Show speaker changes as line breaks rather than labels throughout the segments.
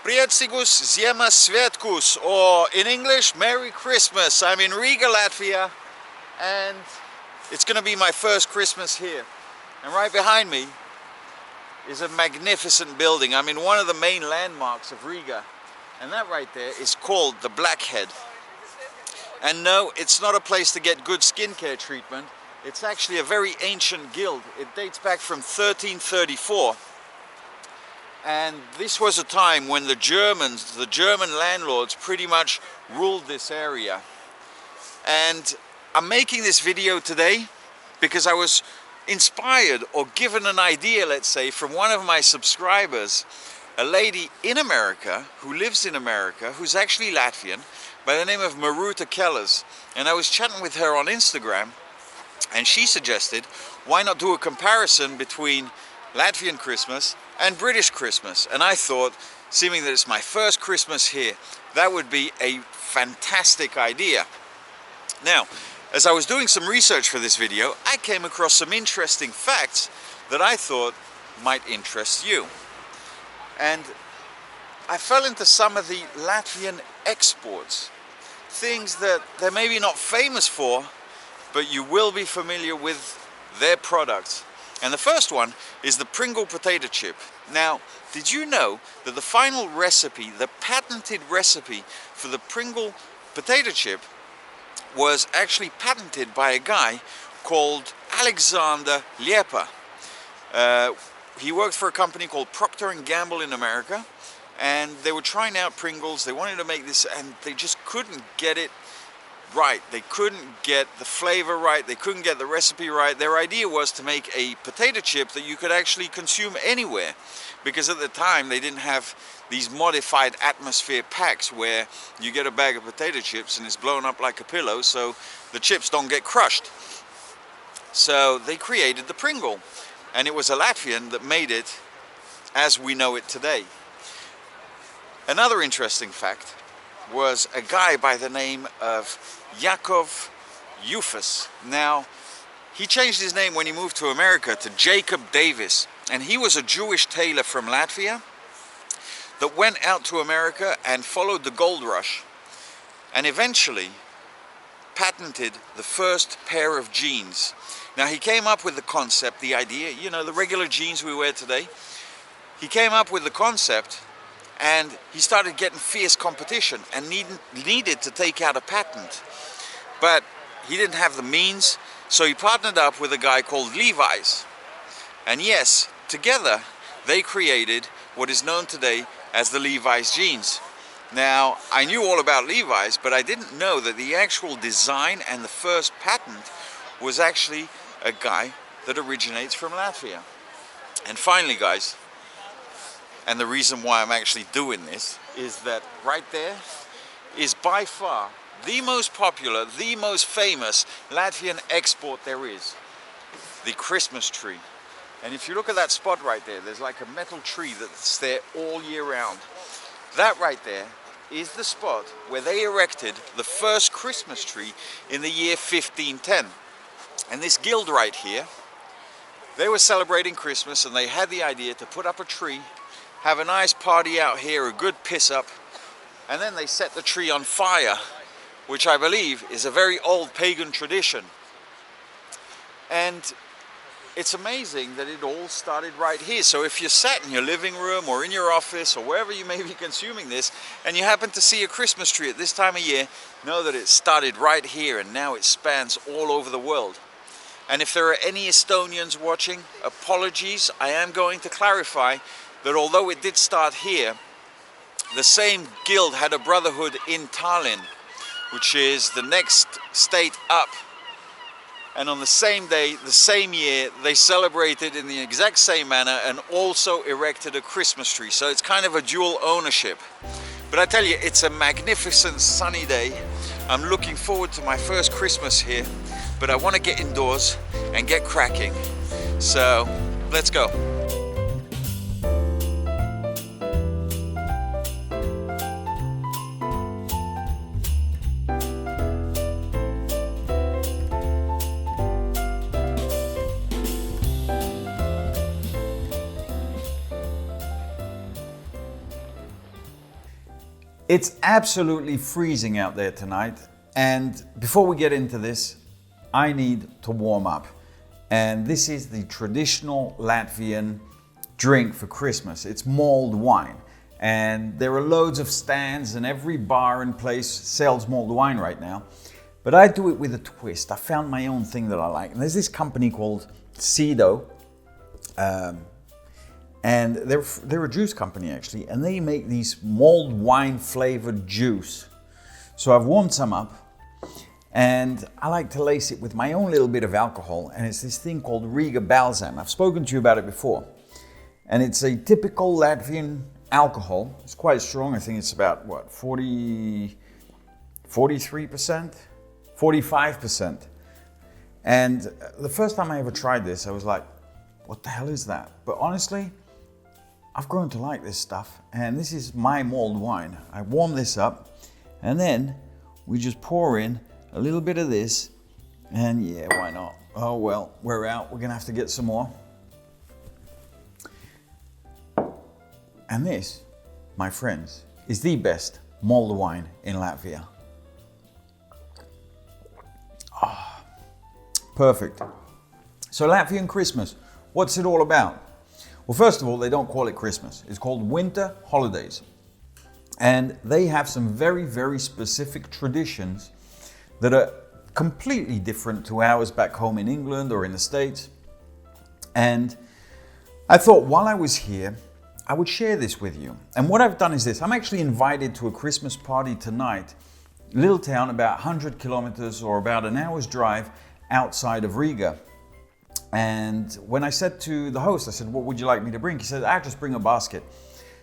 Priecīgus Ziemassvētkus, or in English, Merry Christmas. I'm in Riga, Latvia, and it's going to be my first Christmas here. And right behind me is a magnificent building. I'm in one of the main landmarks of Riga, and that right there is called the Blackhead. And no, it's not a place to get good skincare treatment. It's actually a very ancient guild. It dates back from 1334. And this was a time when the German landlords pretty much ruled this area. And I'm making this video today because I was inspired or given an idea, let's say, from one of my subscribers, a lady in America who lives in America, who's actually Latvian, by the name of Maruta Kelers. And I was chatting with her on Instagram, and she suggested, why not do a comparison between Latvian Christmas and British Christmas? And I thought, seeming that it's my first Christmas here, that would be a fantastic idea. Now, as I was doing some research for this video, I came across some interesting facts that I thought might interest you. And I fell into some of the Latvian exports, things that they're maybe not famous for, but you will be familiar with their products. And the first one is the Pringle potato chip. Now, did you know that the final recipe, the patented recipe for the Pringle potato chip, was actually patented by a guy called Alexander Liepa. He worked for a company called Procter & Gamble in America, and they were trying out Pringles. They wanted to make this, and they just couldn't get it right. They couldn't get the flavor right. They couldn't get the recipe right. Their idea was to make a potato chip that you could actually consume anywhere, because at the time they didn't have these modified atmosphere packs where you get a bag of potato chips and it's blown up like a pillow so the chips don't get crushed. So they created the Pringle, and it was a Latvian that made it as we know it today. Another interesting fact was a guy by the name of Jakov Youfus. Now, he changed his name when he moved to America to Jacob Davis, and he was a Jewish tailor from Latvia that went out to America and followed the gold rush, and eventually patented the first pair of jeans. Now, he came up with the concept, the idea, you know, the regular jeans we wear today. He came up with the concept, and he started getting fierce competition and needed to take out a patent. But he didn't have the means, so he partnered up with a guy called Levi's. And yes, together they created what is known today as the Levi's jeans. Now, I knew all about Levi's, but I didn't know that the actual design and the first patent was actually a guy that originates from Latvia. And finally, guys, and the reason why I'm actually doing this is that right there is by far the most popular, the most famous Latvian export there is, the Christmas tree. And if you look at that spot right there, there's like a metal tree that's there all year round. That right there is the spot where they erected the first Christmas tree in the year 1510. And this guild right here, they were celebrating Christmas, and they had the idea to put up a tree, have a nice party out here, a good piss up, and then they set the tree on fire, which I believe is a very old pagan tradition. And it's amazing that it all started right here. So if you're sat in your living room or in your office or wherever you may be consuming this, and you happen to see a Christmas tree at this time of year, know that it started right here, and now it spans all over the world. And if there are any Estonians watching, apologies, I am going to clarify that although it did start here, the same guild had a brotherhood in Tallinn, which is the next state up. And on the same day, the same year, they celebrated in the exact same manner and also erected a Christmas tree. So it's kind of a dual ownership. But I tell you, it's a magnificent sunny day. I'm looking forward to my first Christmas here, but I want to get indoors and get cracking. So let's go. It's absolutely freezing out there tonight, and before we get into this, I need to warm up. And this is the traditional Latvian drink for Christmas. It's mulled wine. And there are loads of stands, and every bar and place sells mulled wine right now. But I do it with a twist. I found my own thing that I like. And there's this company called Cedo. And they're a juice company actually, and they make these mulled wine flavored juice. So I've warmed some up, and I like to lace it with my own little bit of alcohol, and it's this thing called Riga Balsam. I've spoken to you about it before, and it's a typical Latvian alcohol. It's quite strong. I think it's about what, 43%, 45%. And the first time I ever tried this, I was like, what the hell is that? But honestly, I've grown to like this stuff, and this is my mulled wine. I warm this up, and then we just pour in a little bit of this, and yeah, why not? Oh well, we're out. We're gonna have to get some more. And this, my friends, is the best mulled wine in Latvia. Ah, perfect. So Latvian Christmas, what's it all about? Well, first of all, they don't call it Christmas. It's called winter holidays. And they have some very, very specific traditions that are completely different to ours back home in England or in the States. And I thought while I was here, I would share this with you. And what I've done is this. I'm actually invited to a Christmas party tonight, little town about 100 kilometers or about an hour's drive outside of Riga. And when I said to the host, I said, what would you like me to bring? He said, just bring a basket.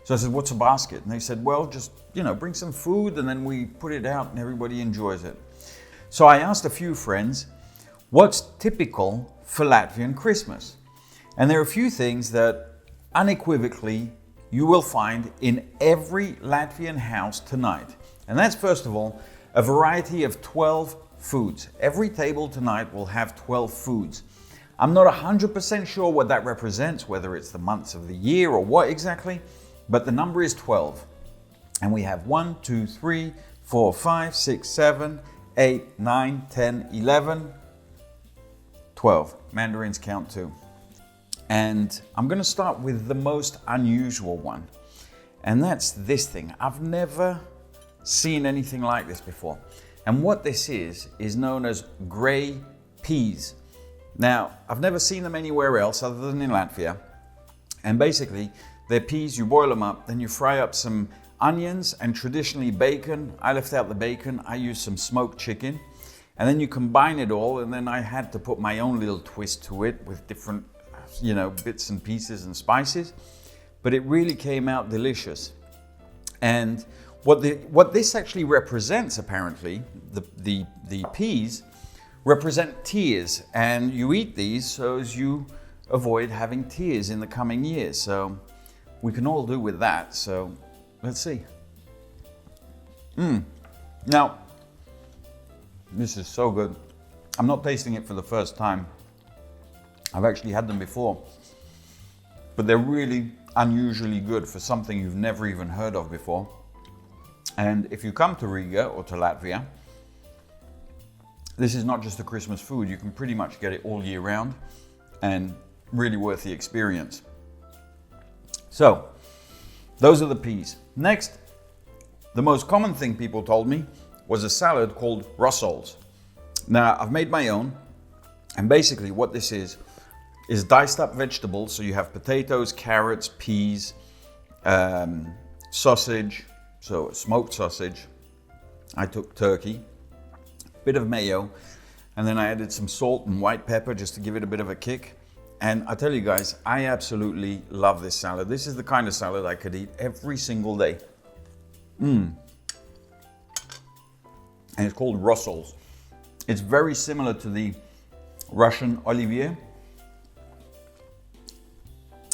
So I said, what's a basket? And they said, well, just, bring some food, and then we put it out and everybody enjoys it. So I asked a few friends, what's typical for Latvian Christmas? And there are a few things that unequivocally you will find in every Latvian house tonight. And that's, first of all, a variety of 12 foods. Every table tonight will have 12 foods. I'm not 100% sure what that represents, whether it's the months of the year or what exactly, but the number is 12. And we have 1, 2, 3, 4, 5, 6, 7, 8, 9, 10, 11, 12. Mandarins count too. And I'm going to start with the most unusual one. And that's this thing. I've never seen anything like this before. And what this is known as grey peas. Now, I've never seen them anywhere else other than in Latvia. And basically, they're peas, you boil them up, then you fry up some onions and traditionally bacon. I left out the bacon, I used some smoked chicken. And then you combine it all, and then I had to put my own little twist to it with different, bits and pieces and spices. But it really came out delicious. And what this actually represents, apparently, the peas, represent tears, and you eat these so as you avoid having tears in the coming years. So we can all do with that. So let's see. Now, this is so good. I'm not tasting it for the first time. I've actually had them before, but they're really unusually good for something you've never even heard of before. And if you come to Riga or to Latvia, this is not just a Christmas food. You can pretty much get it all year round, and really worth the experience. So, those are the peas. Next, the most common thing people told me was a salad called russols. Now, I've made my own, and basically what this is diced up vegetables. So you have potatoes, carrots, peas, sausage, so smoked sausage. I took turkey, bit of mayo, and then I added some salt and white pepper just to give it a bit of a kick. And I tell you guys, I absolutely love this salad. This is the kind of salad I could eat every single day. And it's called russols. It's very similar to the Russian olivier.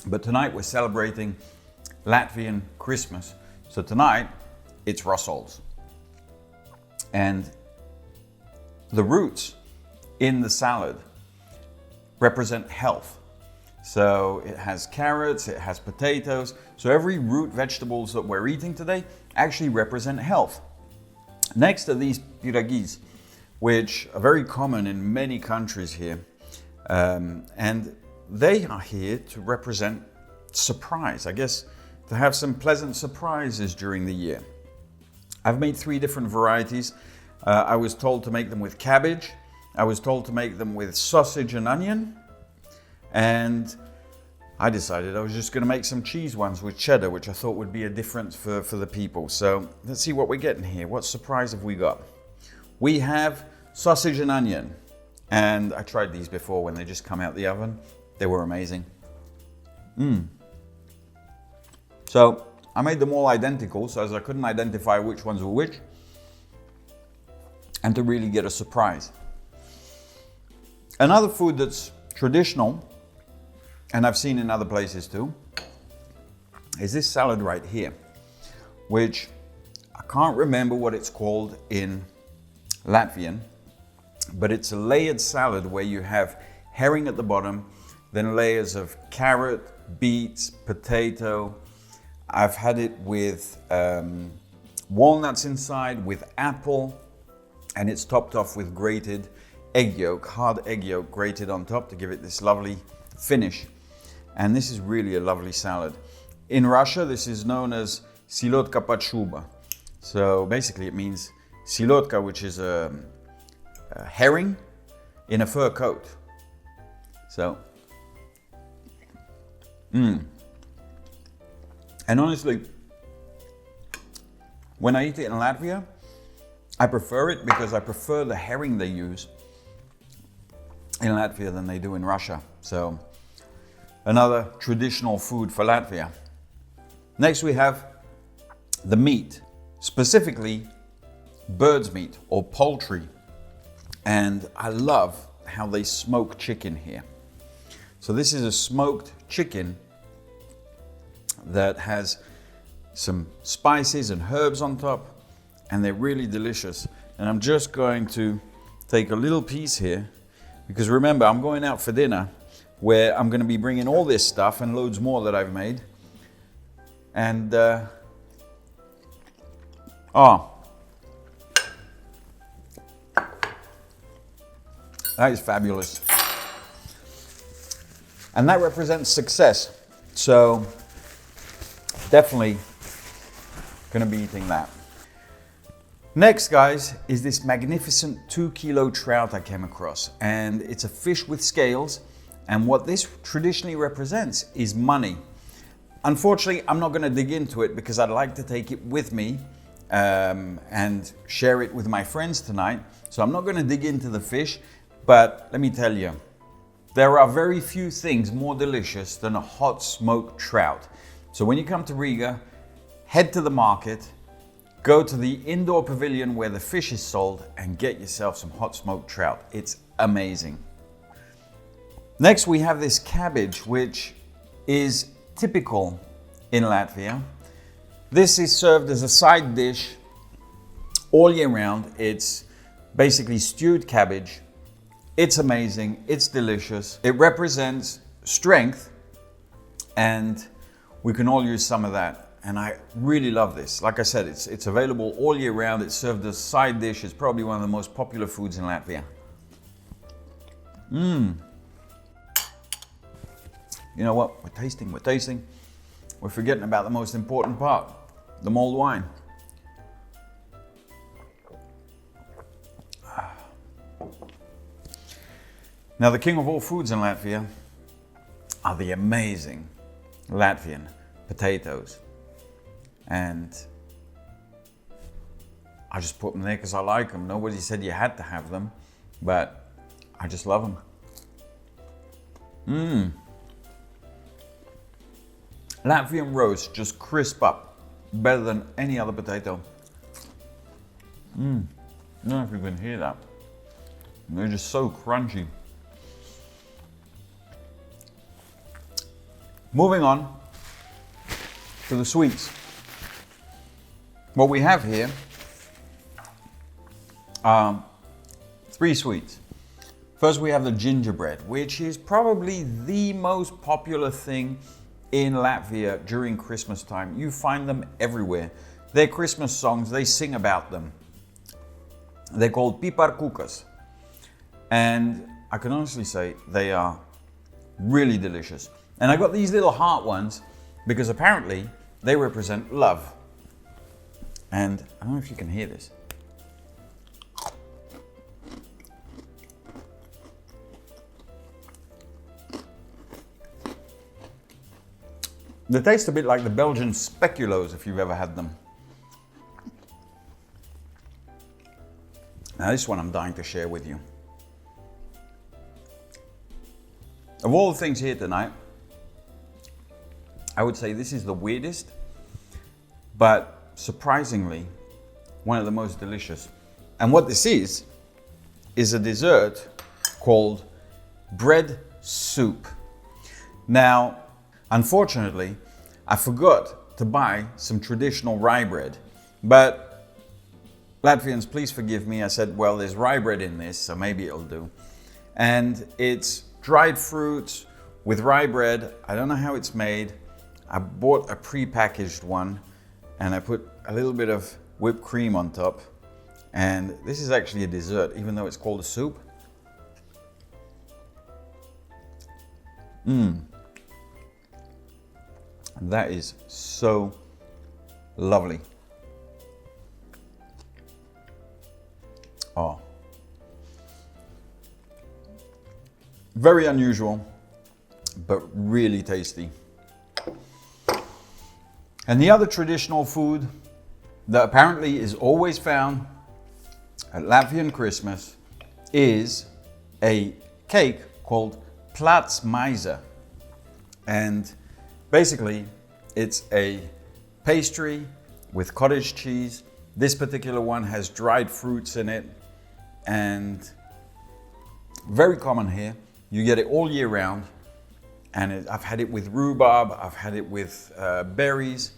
But tonight we're celebrating Latvian Christmas. So tonight it's russols. And the roots in the salad represent health. So it has carrots, it has potatoes. So every root vegetables that we're eating today actually represent health. Next are these piragis, which are very common in many countries here. And they are here to represent surprise, I guess, to have some pleasant surprises during the year. I've made 3 different varieties. I was told to make them with cabbage. I was told to make them with sausage and onion. And I decided I was just going to make some cheese ones with cheddar, which I thought would be a difference for the people. So let's see what we're getting here. What surprise have we got? We have sausage and onion. And I tried these before when they just come out the oven. They were amazing. So I made them all identical, so as I couldn't identify which ones were which, and to really get a surprise. Another food that's traditional, and I've seen in other places too, is this salad right here, which I can't remember what it's called in Latvian, but it's a layered salad where you have herring at the bottom, then layers of carrot, beets, potato. I've had it with walnuts inside, with apple, and it's topped off with grated egg yolk, hard egg yolk grated on top to give it this lovely finish. And this is really a lovely salad. In Russia, this is known as silotka pachuba. So basically it means silotka, which is a herring in a fur coat. So, And honestly, when I eat it in Latvia, I prefer it because I prefer the herring they use in Latvia than they do in Russia. So, another traditional food for Latvia. Next we have the meat, specifically bird's meat or poultry. And I love how they smoke chicken here. So this is a smoked chicken that has some spices and herbs on top, and they're really delicious. And I'm just going to take a little piece here, because remember, I'm going out for dinner where I'm going to be bringing all this stuff and loads more that I've made. And that is fabulous. And that represents success. So definitely going to be eating that. Next, guys, is this magnificent 2-kilo trout I came across. And it's a fish with scales. And what this traditionally represents is money. Unfortunately, I'm not going to dig into it because I'd like to take it with me and share it with my friends tonight. So I'm not going to dig into the fish, but let me tell you, there are very few things more delicious than a hot smoked trout. So when you come to Riga, head to the market, go to the indoor pavilion where the fish is sold and get yourself some hot smoked trout. It's amazing. Next, we have this cabbage, which is typical in Latvia. This is served as a side dish all year round. It's basically stewed cabbage. It's amazing, it's delicious. It represents strength, and we can all use some of that. And I really love this. Like I said, it's available all year round. It's served as a side dish. It's probably one of the most popular foods in Latvia. You know what? We're tasting. We're forgetting about the most important part, the mulled wine. Now, the king of all foods in Latvia are the amazing Latvian potatoes. And I just put them there because I like them. Nobody said you had to have them, but I just love them. Latvian roast, just crisp up, better than any other potato. I don't know if you can hear that. They're just so crunchy. Moving on to the sweets. What we have here are 3 sweets. First we have the gingerbread, which is probably the most popular thing in Latvia during Christmas time. You find them everywhere. They're Christmas songs, they sing about them. They're called Piparkukas. And I can honestly say they are really delicious. And I got these little heart ones because apparently they represent love. And I don't know if you can hear this. They taste a bit like the Belgian speculoos if you've ever had them. Now this one I'm dying to share with you. Of all the things here tonight, I would say this is the weirdest, but surprisingly, one of the most delicious. And what this is a dessert called bread soup. Now, unfortunately, I forgot to buy some traditional rye bread, but Latvians, please forgive me. I said, well, there's rye bread in this, so maybe it'll do. And it's dried fruits with rye bread. I don't know how it's made. I bought a pre-packaged one and I put a little bit of whipped cream on top. And this is actually a dessert, even though it's called a soup. That is so lovely. Oh. Very unusual, but really tasty. And the other traditional food that apparently is always found at Latvian Christmas is a cake called plātsmaize. And basically, it's a pastry with cottage cheese. This particular one has dried fruits in it and very common here. You get it all year round. And I've had it with rhubarb, I've had it with berries,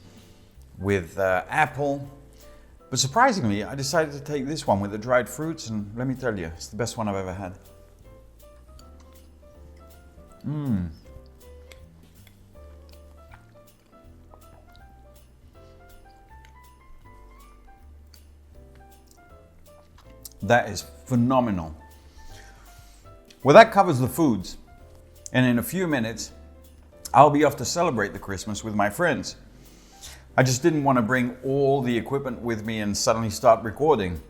with apple. But surprisingly, I decided to take this one with the dried fruits, and let me tell you, it's the best one I've ever had. That is phenomenal. Well, that covers the foods. And in a few minutes, I'll be off to celebrate the Christmas with my friends. I just didn't want to bring all the equipment with me and suddenly start recording.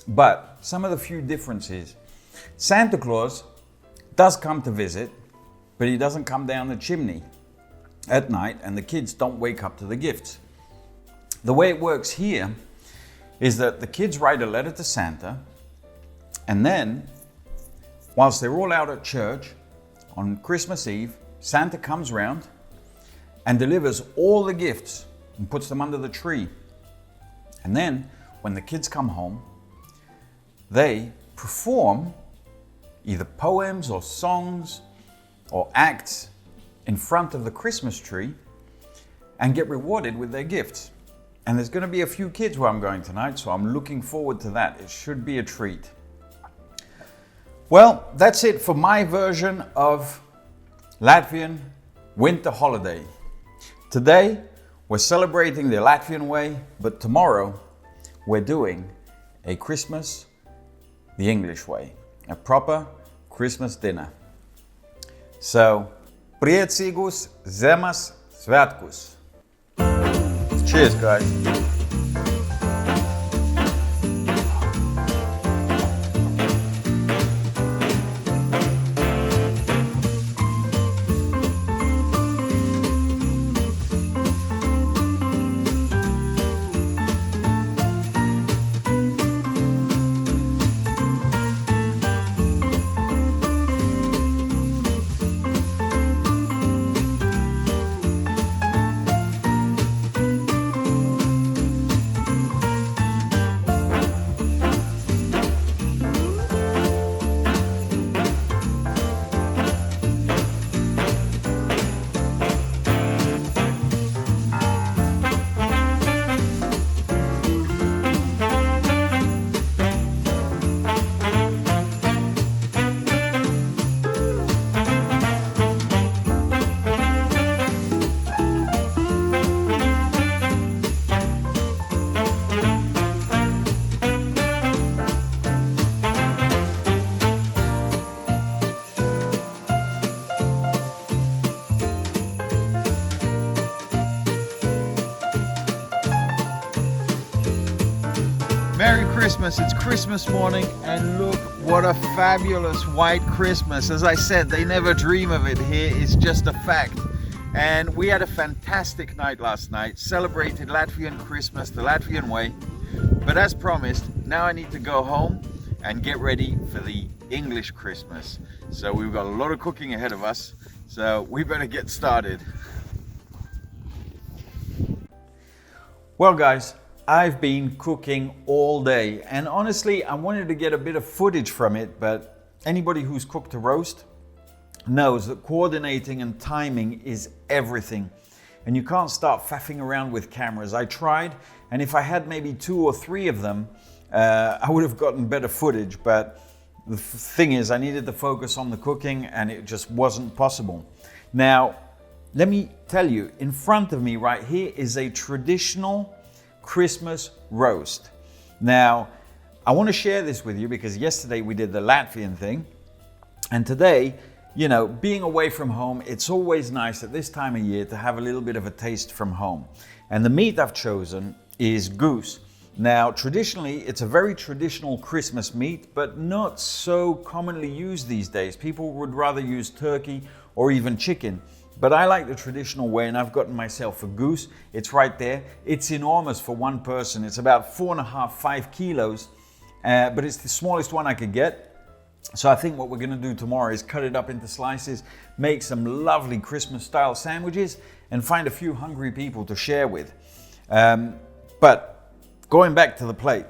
But some of the few differences. Santa Claus does come to visit, but he doesn't come down the chimney at night, and the kids don't wake up to the gifts. The way it works here is that the kids write a letter to Santa, and then, whilst they're all out at church, on Christmas Eve, Santa comes round and delivers all the gifts and puts them under the tree. And then, when the kids come home, they perform either poems or songs or acts in front of the Christmas tree and get rewarded with their gifts. And there's going to be a few kids where I'm going tonight, so I'm looking forward to that. It should be a treat. Well, that's it for my version of Latvian winter holiday. Today, we're celebrating the Latvian way, but tomorrow, we're doing a Christmas the English way, a proper Christmas dinner. So, priecīgus Zemes svētkus! Cheers, guys! Merry Christmas, it's Christmas morning and look what a fabulous white Christmas. As I said, they never dream of it here, it's just a fact. And we had a fantastic night last night, celebrated Latvian Christmas the Latvian way. But as promised, now I need to go home and get ready for the English Christmas. So we've got a lot of cooking ahead of us, so we better get started. Well guys, I've been cooking all day and honestly I wanted to get a bit of footage from it, but anybody who's cooked a roast knows that coordinating and timing is everything and you can't start faffing around with cameras. I tried, and if I had maybe 2 or 3 of them I would have gotten better footage, but the thing is I needed to focus on the cooking and it just wasn't possible. Now let me tell you, in front of me right here is a traditional Christmas roast. Now, I want to share this with you because yesterday we did the Latvian thing, and today, you know, being away from home, it's always nice at this time of year to have a little bit of a taste from home. And the meat I've chosen is goose. Now, traditionally, it's a very traditional Christmas meat, but not so commonly used these days. People would rather use turkey or even chicken. But I like the traditional way, and I've gotten myself a goose. It's right there. It's enormous for one person. It's about 4.5, 5 kilos, but it's the smallest one I could get. So I think what we're gonna do tomorrow is cut it up into slices, make some lovely Christmas style sandwiches, and find a few hungry people to share with. But going back to the plate,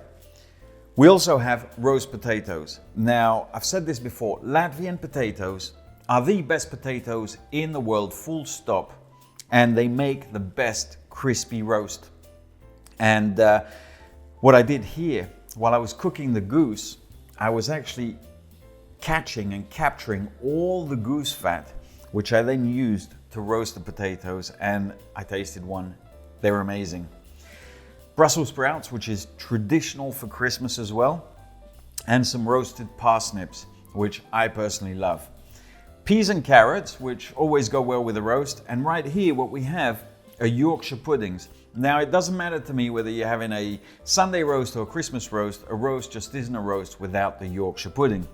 we also have roast potatoes. Now, I've said this before, Latvian potatoes are the best potatoes in the world, full stop, and they make the best crispy roast. And what I did here, while I was cooking the goose, I was actually catching and capturing all the goose fat, which I then used to roast the potatoes, and I tasted one. They're amazing. Brussels sprouts, which is traditional for Christmas as well, and some roasted parsnips, which I personally love. Peas and carrots, which always go well with a roast. And right here, what we have are Yorkshire puddings. Now, it doesn't matter to me whether you're having a Sunday roast or a Christmas roast. A roast just isn't a roast without the Yorkshire pudding.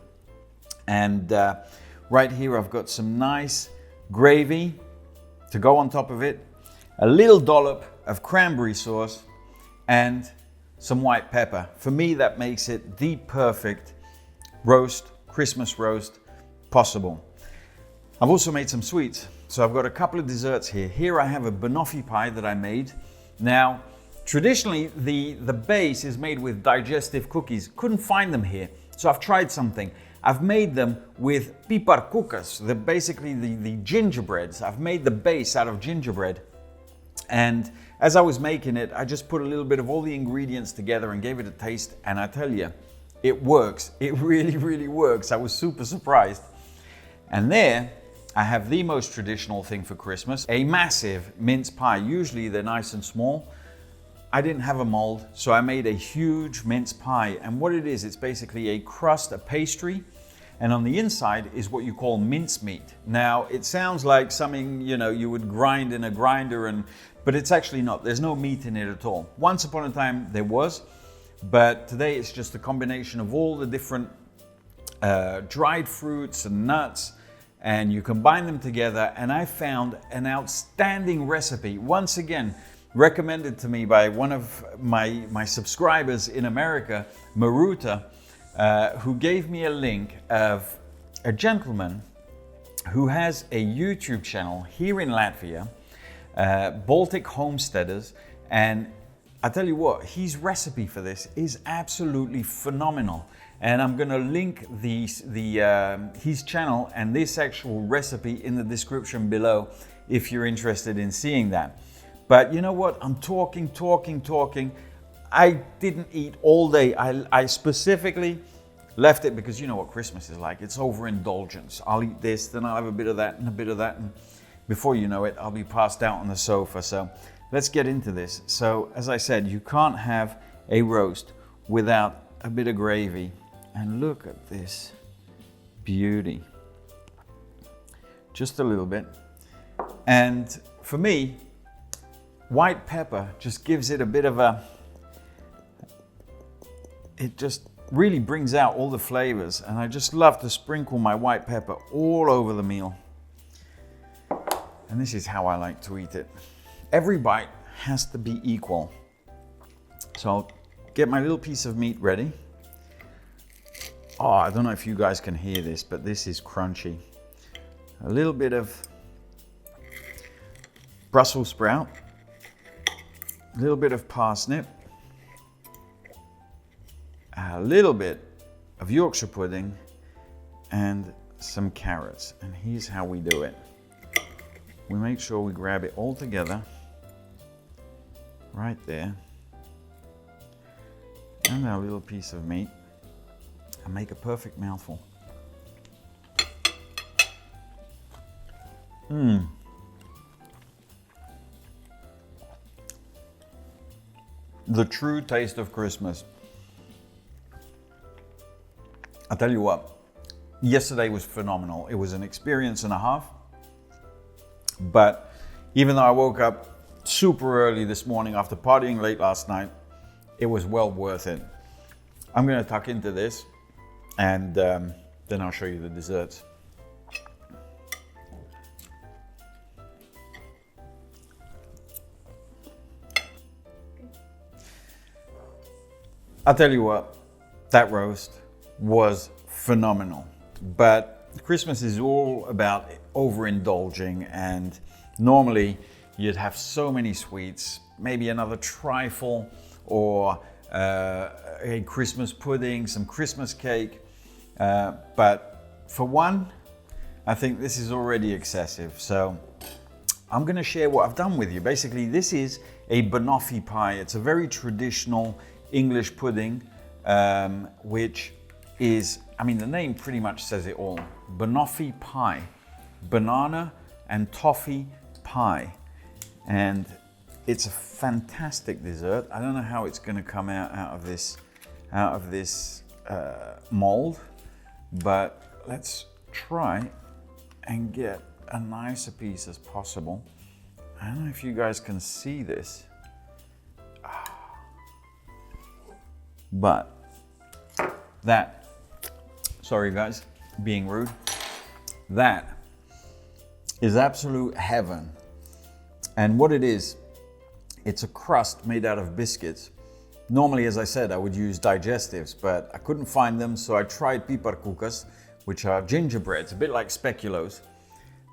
And right here, I've got some nice gravy to go on top of it, a little dollop of cranberry sauce, and some white pepper. For me, that makes it the perfect roast, Christmas roast possible. I've also made some sweets. So I've got a couple of desserts here. Here I have a Banoffee Pie that I made. Now, traditionally, the base is made with digestive cookies. Couldn't find them here, so I've tried something. I've made them with Piparkukas, basically the gingerbreads. I've made the base out of gingerbread. And as I was making it, I just put a little bit of all the ingredients together and gave it a taste. And I tell you, it works. It really, really works. I was super surprised. And there, I have the most traditional thing for Christmas, a massive mince pie. Usually they're nice and small. I didn't have a mold, so I made a huge mince pie. And what it is, it's basically a crust, a pastry, and on the inside is what you call mincemeat. Now, it sounds like something, you know, you would grind in a grinder, but it's actually not. There's no meat in it at all. Once upon a time there was, but today it's just a combination of all the different dried fruits and nuts, and you combine them together, and I found an outstanding recipe, once again recommended to me by one of my subscribers in America, Maruta, who gave me a link of a gentleman who has a YouTube channel here in Latvia, Baltic Homesteaders, and I tell you what, his recipe for this is absolutely phenomenal. And I'm gonna link his channel and this actual recipe in the description below if you're interested in seeing that. But you know what? I'm talking. I didn't eat all day. I specifically left it because you know what Christmas is like. It's overindulgence. I'll eat this, then I'll have a bit of that and a bit of that. And before you know it, I'll be passed out on the sofa. So let's get into this. So as I said, you can't have a roast without a bit of gravy. And look at this beauty. Just a little bit. And for me, white pepper just gives it a bit of a it just really brings out all the flavors, and I just love to sprinkle my white pepper all over the meal. And this is how I like to eat it. Every bite has to be equal. So I'll get my little piece of meat ready. Oh, I don't know if you guys can hear this, but this is crunchy. A little bit of Brussels sprout, a little bit of parsnip, a little bit of Yorkshire pudding, and some carrots. And here's how we do it. We make sure we grab it all together, right there, and our little piece of meat, and make a perfect mouthful. The true taste of Christmas. I'll tell you what, yesterday was phenomenal. It was an experience and a half. But even though I woke up super early this morning after partying late last night, it was well worth it. I'm going to tuck into this, and then I'll show you the desserts. I'll tell you what, that roast was phenomenal. But Christmas is all about overindulging, and normally you'd have so many sweets, maybe another trifle or a Christmas pudding, some Christmas cake. But for one, I think this is already excessive. So I'm going to share what I've done with you. Basically, this is a Banoffee Pie. It's a very traditional English pudding, which is, I mean, the name pretty much says it all. Banoffee Pie, banana and toffee pie. And it's a fantastic dessert. I don't know how it's going to come out of this mold, but let's try and get a nicer piece as possible. I don't know if you guys can see this, but that, sorry guys, being rude, that is absolute heaven. And what it is, it's a crust made out of biscuits. Normally, as I said, I would use digestives, but I couldn't find them, so I tried Piparkukas, which are gingerbreads, a bit like speculoos.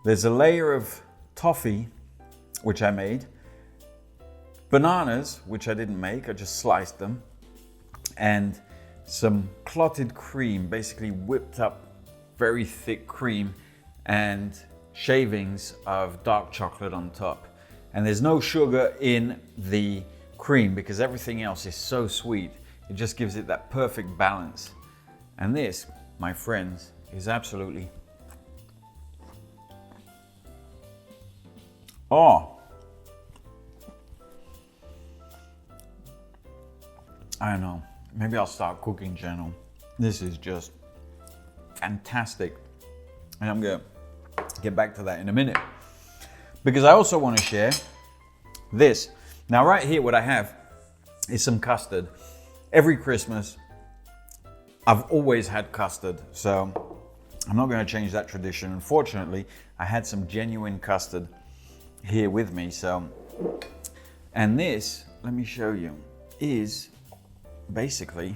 There's a layer of toffee, which I made, bananas, which I didn't make, I just sliced them, and some clotted cream, basically whipped up very thick cream, and shavings of dark chocolate on top. And there's no sugar in the cream because everything else is so sweet. It just gives it that perfect balance. And this, my friends, is absolutely, oh, I don't know, maybe I'll start a cooking channel. This is just fantastic. And I'm gonna get back to that in a minute, because I also want to share this. Now right here, what I have is some custard. Every Christmas, I've always had custard, so I'm not going to change that tradition. Unfortunately, I had some genuine custard here with me. So, and this, let me show you, is basically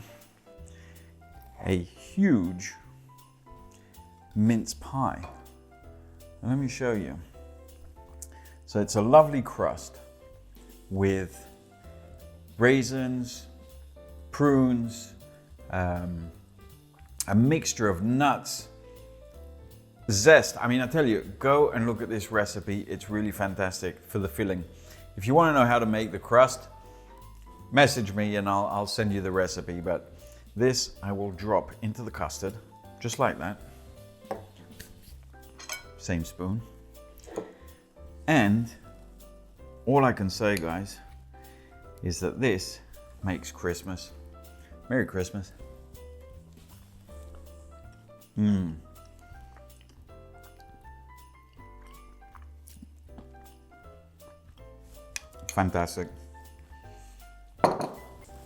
a huge mince pie. And let me show you. So it's a lovely crust with raisins, prunes, a mixture of nuts, zest. I mean, I tell you, go and look at this recipe. It's really fantastic for the filling. If you want to know how to make the crust, message me and I'll send you the recipe. But this I will drop into the custard, just like that. Same spoon. And all I can say, guys, is that this makes Christmas. Merry Christmas. Fantastic.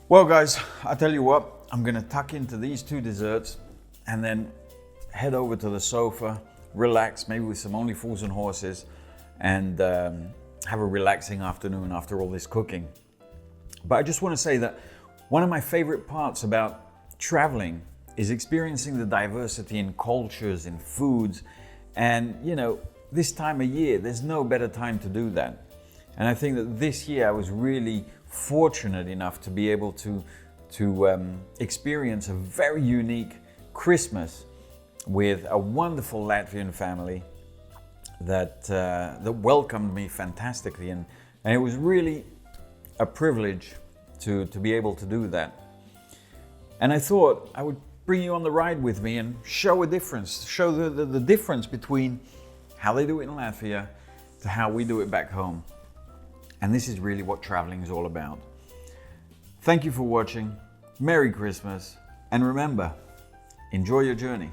Well, guys, I tell you what, I'm gonna tuck into these two desserts and then head over to the sofa, relax, maybe with some Only Fools and Horses, and have a relaxing afternoon after all this cooking. But I just want to say that one of my favorite parts about traveling is experiencing the diversity in cultures, in foods, and you know, this time of year, there's no better time to do that. And I think that this year I was really fortunate enough to be able to experience a very unique Christmas with a wonderful Latvian family that welcomed me fantastically, and it was really a privilege to be able to do that. And I thought I would bring you on the ride with me and show a difference, show the difference between how they do it in Latvia to how we do it back home. And this is really what traveling is all about. Thank you for watching. Merry Christmas. And remember, enjoy your journey.